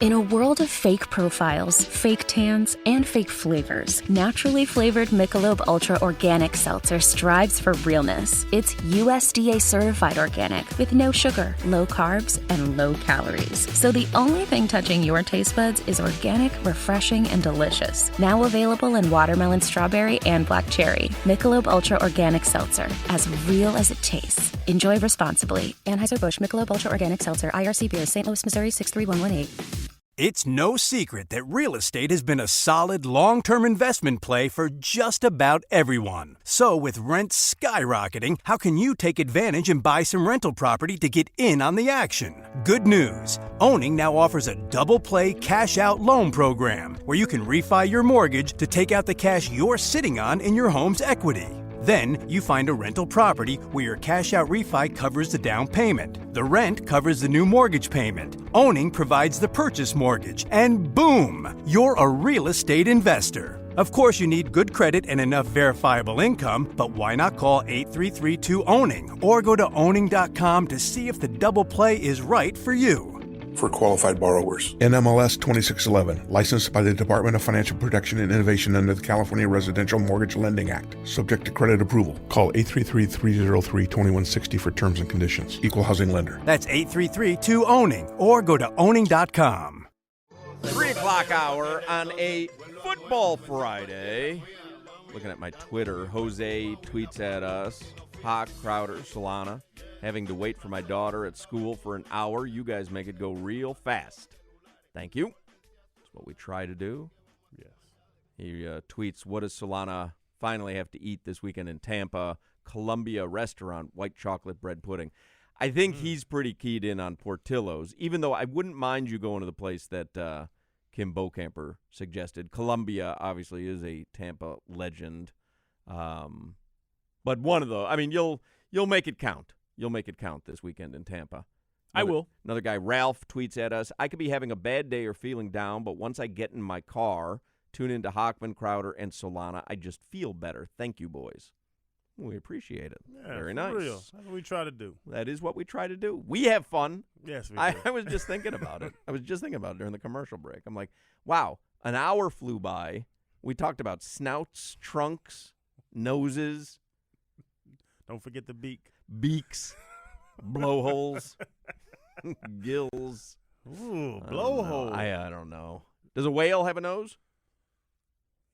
In a world of fake profiles, fake tans, and fake flavors, naturally flavored Michelob Ultra Organic Seltzer strives for realness. It's USDA certified organic with no sugar, low carbs, and low calories. So the only thing touching your taste buds is organic, refreshing, and delicious. Now available in watermelon, strawberry, and black cherry. Michelob Ultra Organic Seltzer, as real as it tastes. Enjoy responsibly. Anheuser-Busch Michelob Ultra Organic Seltzer, IRC Beer, St. Louis, Missouri, 63118. It's no secret that real estate has been a solid long-term investment play for just about everyone. So with rents skyrocketing, how can you take advantage and buy some rental property to get in on the action? Good news. Owning now offers a double play cash out loan program where you can refi your mortgage to take out the cash you're sitting on in your home's equity. Then you find a rental property where your cash-out refi covers the down payment. The rent covers the new mortgage payment. Owning provides the purchase mortgage. And boom, you're a real estate investor. Of course, you need good credit and enough verifiable income, but why not call 833-2-OWNING or go to owning.com to see if the double play is right for you. For qualified borrowers. NMLS 2611, licensed by the Department of Financial Protection and Innovation under the California Residential Mortgage Lending Act. Subject to credit approval. Call 833-303-2160 for terms and conditions. Equal housing lender. That's 833-2-OWNING or go to owning.com. 3 o'clock hour on a football Friday. Looking at my Twitter, Jose tweets at us, Hawk, Crowder, Solana. Having to wait for my daughter at school for an hour. You guys make it go real fast. Thank you. That's what we try to do. Yes. He tweets, what does Solana finally have to eat this weekend in Tampa? Columbia restaurant, white chocolate bread pudding. I think he's pretty keyed in on Portillo's, even though I wouldn't mind you going to the place that Kim Bocamper suggested. Columbia, obviously, is a Tampa legend. But one of the, I mean, you'll make it count. You'll make it count this weekend in Tampa. I will. Another guy, Ralph, tweets at us, I could be having a bad day or feeling down, but once I get in my car, tune into Hockman, Crowder, and Solana, I just feel better. Thank you, boys. We appreciate it. Yeah, very nice. Real. That's what we try to do. That is what we try to do. We have fun. Yes, we do. I was just thinking about it. I was just thinking about it during the commercial break. I'm like, wow, an hour flew by. We talked about snouts, trunks, noses. Don't forget the beak. Beaks, blowholes, gills. Ooh, blowhole. I don't know. Does a whale have a nose?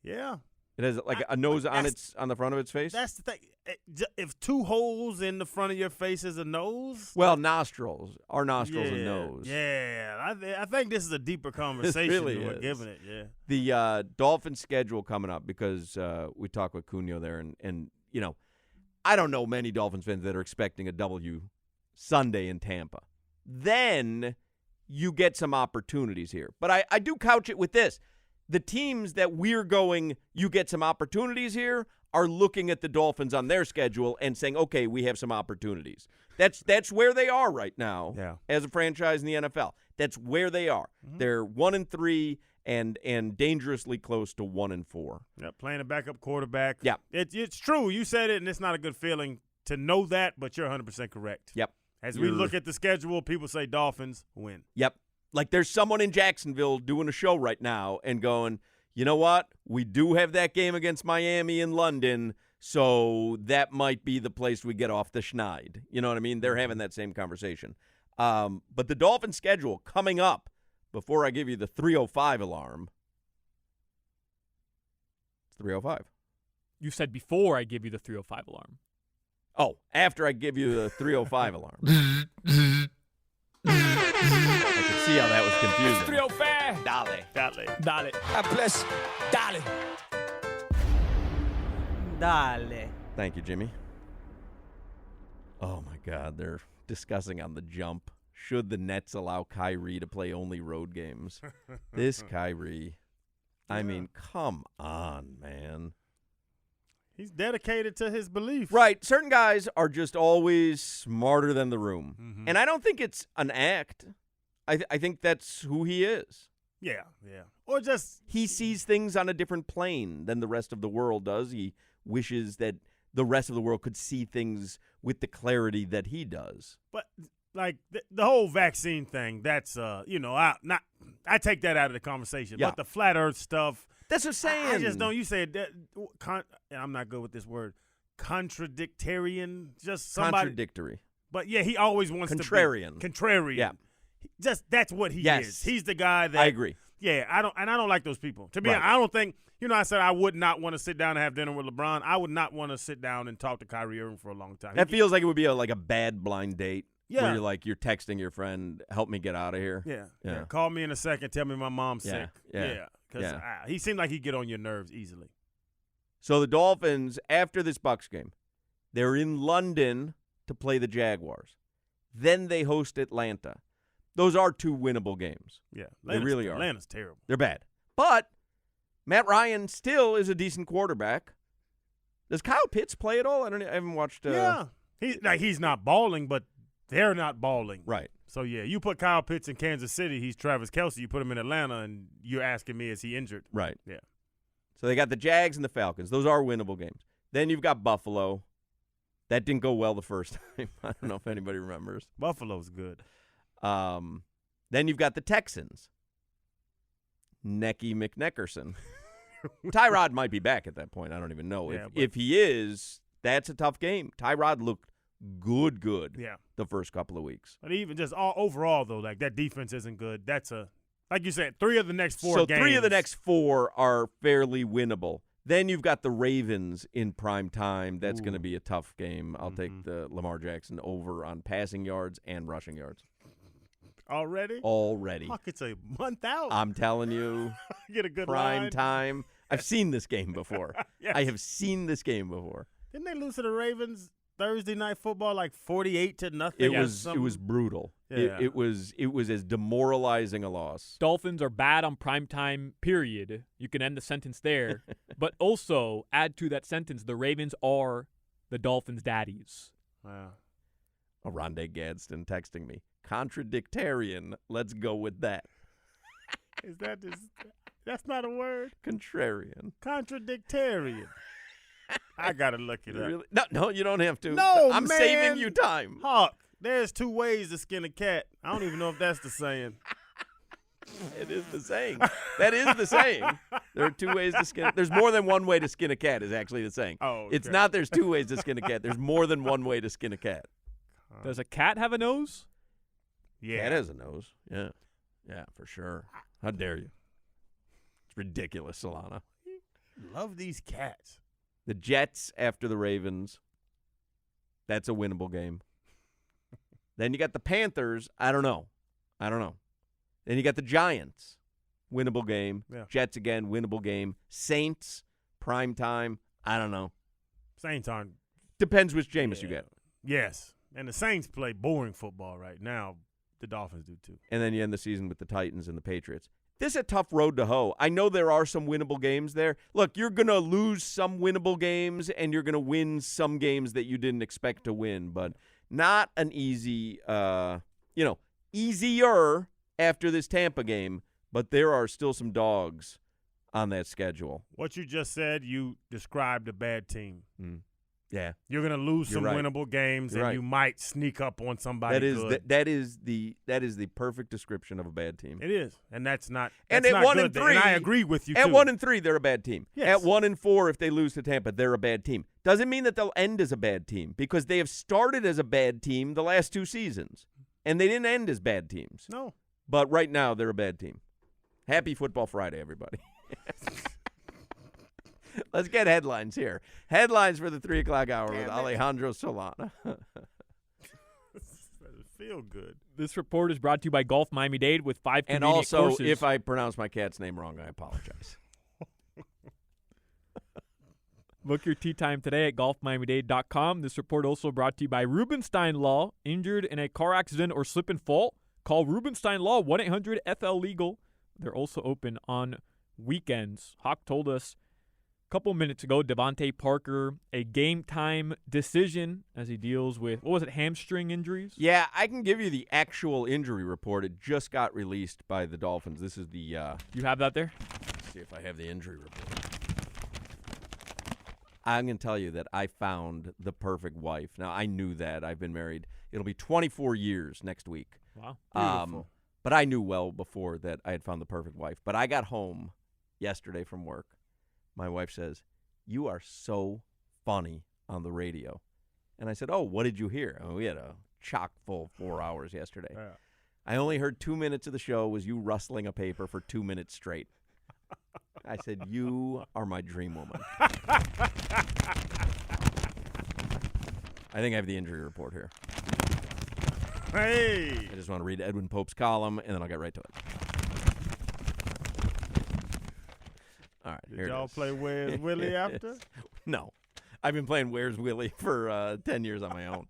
Yeah. It has like a nose on the front of its face? That's the thing. If 2 holes in the front of your face is a nose? Well, nostrils. Our nostrils a nose. Yeah. I think this is a deeper conversation really than we're is. giving it. Yeah. The Dolphins schedule coming up because we talked with Cunha there, and you know, I don't know many Dolphins fans that are expecting a W Sunday in Tampa. Then you get some opportunities here. But I do couch it with this. The teams that we're going, you get some opportunities here, are looking at the Dolphins on their schedule and saying, okay, we have some opportunities. That's where they are right now as a franchise in the NFL. That's where they are. Mm-hmm. They're 1-3 and dangerously close to 1-4. Yeah, playing a backup quarterback. Yeah. It's true. You said it, and it's not a good feeling to know that, but you're 100% correct. Yep. As we look at the schedule, people say Dolphins win. Yep. Like there's someone in Jacksonville doing a show right now and going, you know what? We do have that game against Miami in London, so that might be the place we get off the schneid. You know what I mean? They're having that same conversation. But the Dolphins schedule coming up, before I give you the 3:05 alarm. It's 3:05. You said before I give you the 3:05 alarm. Oh, after I give you the 3:05 alarm. I could see how that was confusing. 3:05. Dale. Plus. Dale. Thank you, Jimmy. Oh, my God. They're discussing on the jump. Should the Nets allow Kyrie to play only road games? This Kyrie. I mean, come on, man. He's dedicated to his belief. Right. Certain guys are just always smarter than the room. Mm-hmm. And I don't think it's an act. I think that's who he is. Yeah. Or just he sees things on a different plane than the rest of the world does. He wishes that the rest of the world could see things with the clarity that he does. But like the whole vaccine thing. That's I take that out of the conversation. Yeah. But the flat Earth stuff. That's what I'm saying. I just don't. You said that. I'm not good with this word. Contradictarian. Just somebody. Contradictory. But yeah, he always wants Contrarian. to be contrarian. Yeah. Just that's what he Yes. is. He's the guy that I agree. Yeah, I don't like those people. To be honest, I don't think I said I would not want to sit down and have dinner with LeBron. I would not want to sit down and talk to Kyrie Irving for a long time. That feels like it would be like a bad blind date. Yeah. Where you're texting your friend, help me get out of here. Yeah. Call me in a second, tell me my mom's sick. Yeah. Because he seemed like he'd get on your nerves easily. So the Dolphins, after this Bucs game, they're in London to play the Jaguars. Then they host Atlanta. Those are 2 winnable games. Yeah. They really are. Atlanta's terrible. They're bad. But Matt Ryan still is a decent quarterback. Does Kyle Pitts play at all? I haven't watched. Yeah. He's not balling, but they're not balling. Right. So, yeah, you put Kyle Pitts in Kansas City, he's Travis Kelce. You put him in Atlanta, and you're asking me, is he injured? Right. Yeah. So they got the Jags and the Falcons. Those are winnable games. Then you've got Buffalo. That didn't go well the first time. I don't know if anybody remembers. Buffalo's good. Then you've got the Texans. Necky McNeckerson. Tyrod might be back at that point. I don't even know. Yeah, if he is, that's a tough game. Tyrod looked good the first couple of weeks. But even just overall, though, like that defense isn't good. That's like you said, 3 of the next 4 games. So 3 of the next 4 are fairly winnable. Then you've got the Ravens in prime time. That's going to be a tough game. I'll take the Lamar Jackson over on passing yards and rushing yards. Already. Fuck, it's a month out. I'm telling you. Get a good prime line. time. I've seen this game before. Yes. I have seen this game before. Didn't they lose to the Ravens Thursday Night Football like 48-0? It was brutal. Yeah. It was as demoralizing a loss. Dolphins are bad on primetime, period. You can end the sentence there. But also, add to that sentence, the Ravens are the Dolphins' daddies. Wow. Rondé Gadsden texting me. Contradictarian. Let's go with that. Is that just – that's not a word? Contrarian. Contradictarian. I got to look it up. Really? No, you don't have to. No, I'm man. saving you time. Hawk, there's 2 ways to skin a cat. I don't even know if that's the saying. It is the saying. That is the saying. There are 2 ways to skin. There's more than one way to skin a cat is actually the saying. Oh, okay. It's not there's 2 ways to skin a cat. There's more than one way to skin a cat. Does a cat have a nose? Yeah. Cat has a nose. Yeah. Yeah, for sure. How dare you? It's ridiculous, Solana. Love these cats. The Jets after the Ravens. That's a winnable game. Then you got the Panthers. I don't know. Then you got the Giants. Winnable game. Yeah. Jets again, winnable game. Saints, prime time. I don't know. Saints aren't. Depends which Jameis you get. Yes. And the Saints play boring football right now. The Dolphins do too. And then you end the season with the Titans and the Patriots. This is a tough road to hoe. I know there are some winnable games there. Look, you're going to lose some winnable games, and you're going to win some games that you didn't expect to win, but not an easy, easier after this Tampa game, but there are still some dogs on that schedule. What you just said, you described a bad team. Yeah. You're going to lose some right. winnable games, You're and right. you might sneak up on somebody good. That is the perfect description of a bad team. It is, and that's not. And that's at not 1-3, and I agree with you. At too. 1-3, they're a bad team. Yes. At 1-4, if they lose to Tampa, they're a bad team. Doesn't mean that they'll end as a bad team because they have started as a bad team the last 2 seasons, and they didn't end as bad teams. No. But right now, they're a bad team. Happy Football Friday, everybody. Let's get headlines here. Headlines for the 3 o'clock hour with Alejandro Solana. Feel good. This report is brought to you by Golf Miami-Dade with 5 And convenient also, courses. if I pronounce my cat's name wrong, I apologize. Book your tee time today at golfmiamidade.com. This report also brought to you by Rubenstein Law. Injured in a car accident or slip and fall? Call Rubenstein Law, 1-800-FL-LEGAL. They're also open on weekends. Hawk told us a couple minutes ago, Devontae Parker, a game-time decision as he deals with, hamstring injuries? Yeah, I can give you the actual injury report. It just got released by the Dolphins. This is the You have that there? let's see if I have the injury report. I'm going to tell you that I found the perfect wife. Now, I knew that. I've been married. It'll be 24 years next week. Wow. Beautiful. But I knew well before that I had found the perfect wife. But I got home yesterday from work. My wife says, "You are so funny on the radio." And I said, "Oh, what did you hear?" Oh, we had a chock full 4 hours yesterday. Yeah. I only heard 2 minutes of the show was you rustling a paper for 2 minutes straight. I said, "You are my dream woman." I think I have the injury report here. Hey. I just want to read Edwin Pope's column, and then I'll get right to it. All right, Did here y'all it is. play Where's Willie after? No. I've been playing Where's Willie for 10 years on my own.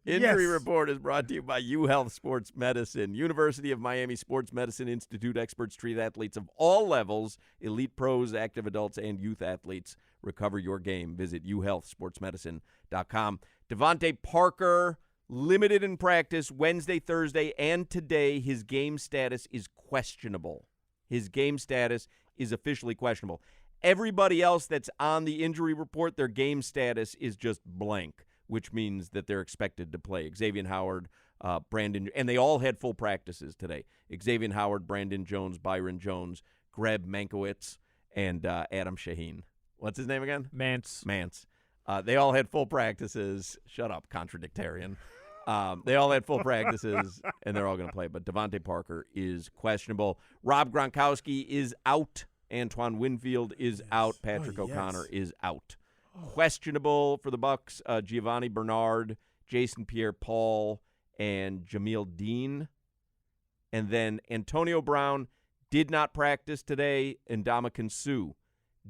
Injury Report is brought to you by UHealth Sports Medicine. University of Miami Sports Medicine Institute experts treat athletes of all levels, elite pros, active adults, and youth athletes. Recover your game. Visit uhealthsportsmedicine.com. Devontae Parker, limited in practice Wednesday, Thursday, and today. His game status is questionable. His game status is officially questionable. Everybody else that's on the injury report, their game status is just blank, which means that they're expected to play. Xavier Howard, Brandon, and they all had full practices today. Xavier Howard, Brandon Jones, Byron Jones, Greb Mankiewicz, and Adam Shaheen. What's his name again? Mance. They all had full practices. Shut up, contradictarian. They all had full practices, and they're all going to play. But Devontae Parker is questionable. Rob Gronkowski is out. Antoine Winfield is out. Patrick O'Connor is out. Questionable for the Bucs, Giovanni Bernard, Jason Pierre-Paul, and Jamil Dean. And then Antonio Brown did not practice today, and Ndamukong Suh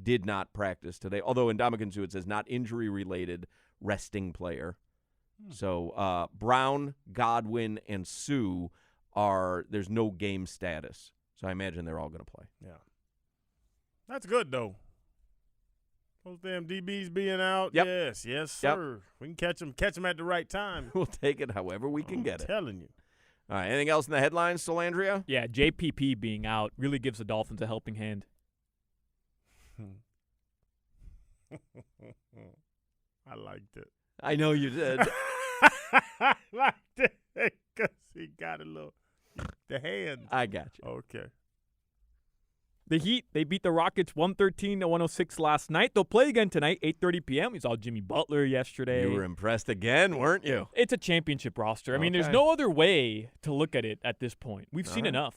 did not practice today. Although Ndamukong Suh, it says not injury-related, resting player. So Brown, Godwin, and Suh there's no game status. So I imagine they're all going to play. Yeah. That's good, though. Those damn DBs being out. Yep. Yes, sir. Yep. We can catch them at the right time. We'll take it however we can get it. I'm telling you. All right, anything else in the headlines, Solandria? Yeah, JPP being out really gives the Dolphins a helping hand. I liked it. I know you did. I liked it because he got the hand. I got you. Okay. The Heat, they beat the Rockets 113-106 last night. They'll play again tonight, 8:30 p.m. We saw Jimmy Butler yesterday. You were impressed again, weren't you? It's a championship roster. I mean, there's Okay. no other way to look at it at this point. We've seen right. enough.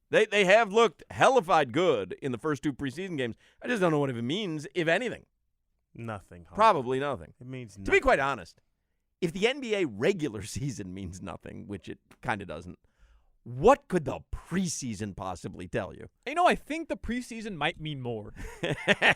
They have looked hellified good in the first two preseason games. I just don't know what it means, if anything. Nothing. Huh? Probably nothing. It means nothing. To be quite honest, if the NBA regular season means nothing, which it kind of doesn't, what could the preseason possibly tell you? You know, I think the preseason might mean more. I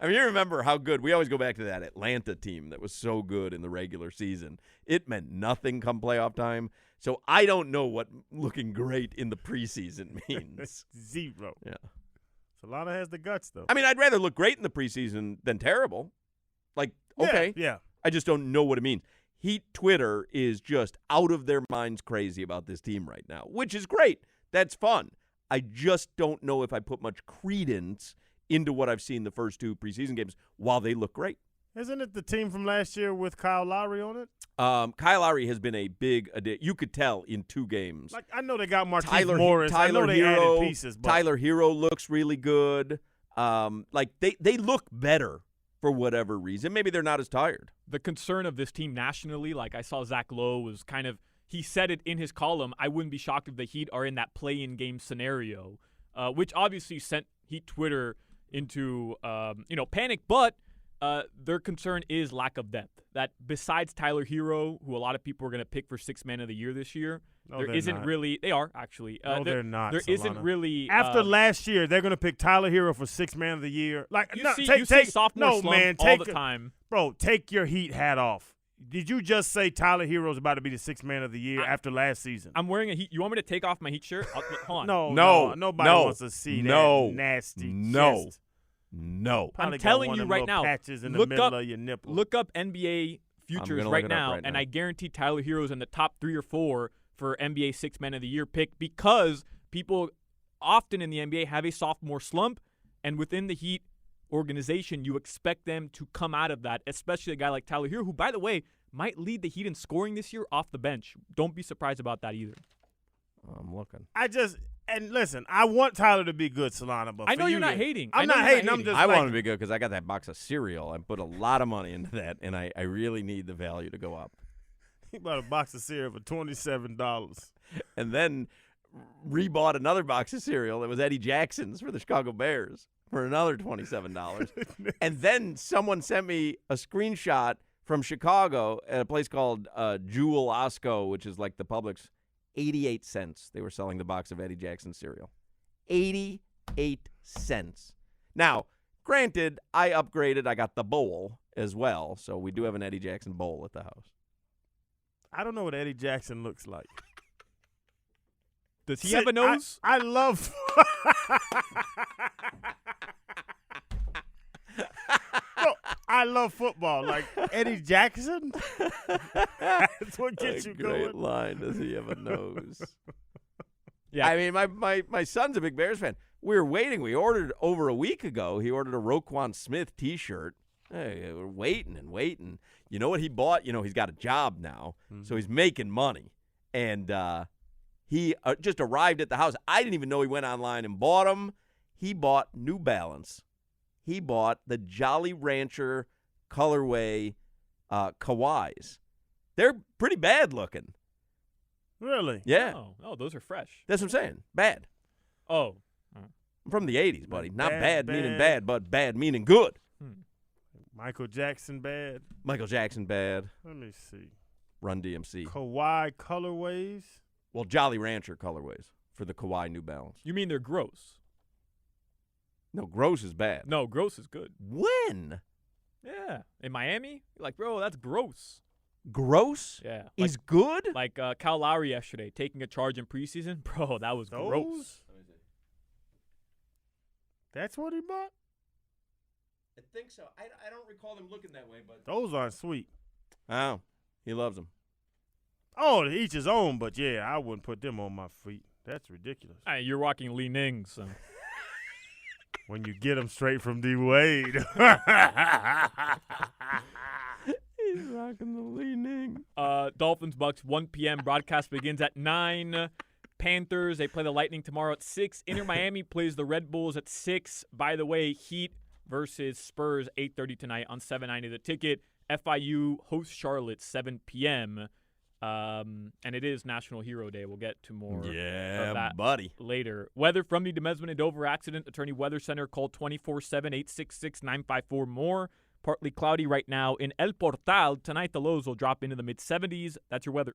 mean, you remember how good – we always go back to that Atlanta team that was so good in the regular season. It meant nothing come playoff time. So I don't know what looking great in the preseason means. Zero. Yeah. Solana has the guts, though. I mean, I'd rather look great in the preseason than terrible. Like, okay. Yeah. I just don't know what it means. Heat Twitter is just out of their minds crazy about this team right now, which is great. That's fun. I just don't know if I put much credence into what I've seen the first two preseason games while they look great. Isn't it the team from last year with Kyle Lowry on it? Kyle Lowry has been a big addition. You could tell in two games. Like, I know they got Marquise Morris. I know they added pieces. But Tyler Hero looks really good. Like they look better for whatever reason. Maybe they're not as tired. The concern of this team nationally, like I saw Zach Lowe was kind of – he said it in his column, I wouldn't be shocked if the Heat are in that play-in game scenario, which obviously sent Heat Twitter into panic. But their concern is lack of depth. That besides Tyler Hero, who a lot of people are going to pick for Sixth Man of the Year this year, there isn't not. really – they are, actually. No, they're not, There Solana. isn't really – After last year, they're going to pick Tyler Hero for Sixth Man of the Year. Like, you no, see sophomore slump all the time. Bro, take your Heat hat off. Did you just say Tyler Hero's about to be the Sixth Man of the Year after last season? I'm wearing a Heat – you want me to take off my Heat shirt? Hold on. No. Nobody wants to see that nasty chest. No. Probably I'm got telling one you of them right little now, patches in the look middle up- of your nipple. Look up NBA futures right now, and I guarantee Tyler Hero's in the top 3 or 4 for NBA Sixth Man of the Year pick because people often in the NBA have a sophomore slump, and within the Heat organization, you expect them to come out of that, especially a guy like Tyler Hero, who, by the way, might lead the Heat in scoring this year off the bench. Don't be surprised about that either. I'm looking. And listen, I want Tyler to be good, Solana, but I know you're not hating. I'm not hating. I'm just I want him to be good because I got that box of cereal. I put a lot of money into that, and I really need the value to go up. He bought a box of cereal for $27. And then rebought another box of cereal that was Eddie Jackson's for the Chicago Bears for another $27. And then someone sent me a screenshot from Chicago at a place called Jewel Osco, which is like the Publix. 88 cents they were selling the box of Eddie Jackson cereal. 88 cents. Now, granted, I upgraded. I got the bowl as well, so we do have an Eddie Jackson bowl at the house. I don't know what Eddie Jackson looks like. Does he have a nose? I love I love football. Like Eddie Jackson? That's what gets you going. Great line. Does he have a nose? Yeah. I mean, my son's a big Bears fan. We were waiting. We ordered over a week ago. He ordered a Roquan Smith T-shirt. Hey, we're waiting and waiting. You know what he bought? You know, he's got a job now, so he's making money. And he just arrived at the house. I didn't even know he went online and bought them. He bought New Balance. He bought the Jolly Rancher colorway Kawais. They're pretty bad looking. Really? Yeah. Oh, those are fresh. That's what I'm saying. Bad. Oh. I'm from the 80s, buddy. Not Bad, meaning bad. bad, but bad meaning good. Michael Jackson bad. Michael Jackson bad. Let me see. Run DMC. Kawhi colorways. Well, Jolly Rancher colorways for the Kawhi New Balance. You mean they're gross? No, gross is bad. No, gross is good. When? Yeah. In Miami? You're like, bro, that's gross. Gross? Yeah. Is good? Like Kyle Lowry yesterday taking a charge in preseason. Bro, that was gross. That's what he bought? I think so. I don't recall them looking that way, but Those aren't sweet. oh, he loves them. Oh, to each his own, but yeah, I wouldn't put them on my feet. That's ridiculous. Hey, you're rocking Li Ning, so. When you get them straight from D. Wade. He's rocking the leaning. Dolphins Bucks 1 p.m. Broadcast begins at 9. Panthers, they play the Lightning tomorrow at 6. Inter Miami plays the Red Bulls at 6. By the way, Heat versus Spurs 8:30 tonight on 790 The Ticket. FIU hosts Charlotte 7 p.m. And it is National Hero Day. We'll get to more of that buddy. later. Weather from the Demesman and Dover accident. Attorney Weather Center. Call 24-7-866-954-MORE. Partly cloudy right now in El Portal. Tonight, the lows will drop into the mid-70s. That's your weather.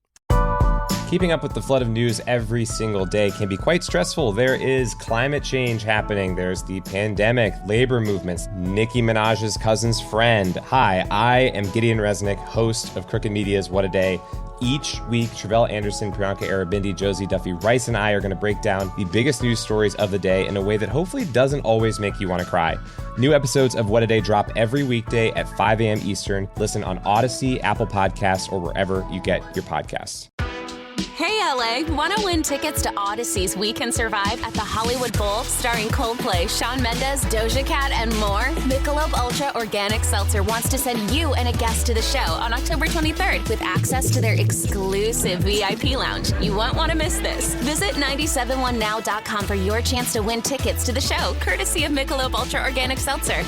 Keeping up with the flood of news every single day can be quite stressful. There is climate change happening. There's the pandemic, labor movements, Nicki Minaj's cousin's friend. Hi, I am Gideon Resnick, host of Crooked Media's What a Day. Each week, Travell Anderson, Priyanka Arabindi, Josie Duffy Rice, and I are going to break down the biggest news stories of the day in a way that hopefully doesn't always make you want to cry. New episodes of What a Day drop every weekday at 5 a.m. Eastern. Listen on Odyssey, Apple Podcasts, or wherever you get your podcasts. Hey, LA, want to win tickets to Odyssey's We Can Survive at the Hollywood Bowl starring Coldplay, Shawn Mendes, Doja Cat, and more? Michelob Ultra Organic Seltzer wants to send you and a guest to the show on October 23rd with access to their exclusive VIP lounge. You won't want to miss this. Visit 971now.com for your chance to win tickets to the show, courtesy of Michelob Ultra Organic Seltzer.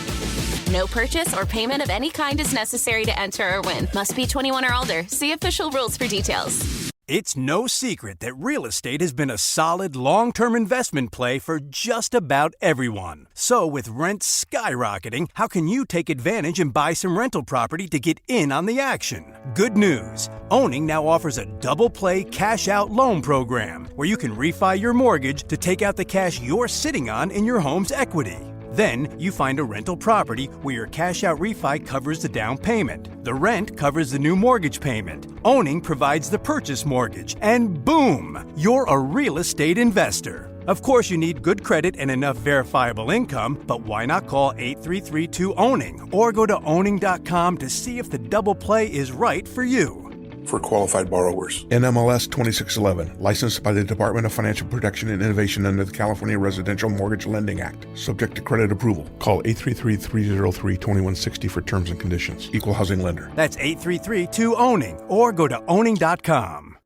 No purchase or payment of any kind is necessary to enter or win. Must be 21 or older. See official rules for details. It's no secret that real estate has been a solid long-term investment play for just about everyone. So with rents skyrocketing, how can you take advantage and buy some rental property to get in on the action? Good news. Owning now offers a double play cash out loan program where you can refi your mortgage to take out the cash you're sitting on in your home's equity. Then you find a rental property where your cash-out refi covers the down payment. The rent covers the new mortgage payment. Owning provides the purchase mortgage. And boom, you're a real estate investor. Of course, you need good credit and enough verifiable income, but why not call 833-2-OWNING or go to owning.com to see if the double play is right for you. for qualified borrowers. NMLS 2611, licensed by the Department of Financial Protection and Innovation under the California Residential Mortgage Lending Act. Subject to credit approval. Call 833-303-2160 for terms and conditions. Equal housing lender. That's 833-2-OWNING or go to owning.com.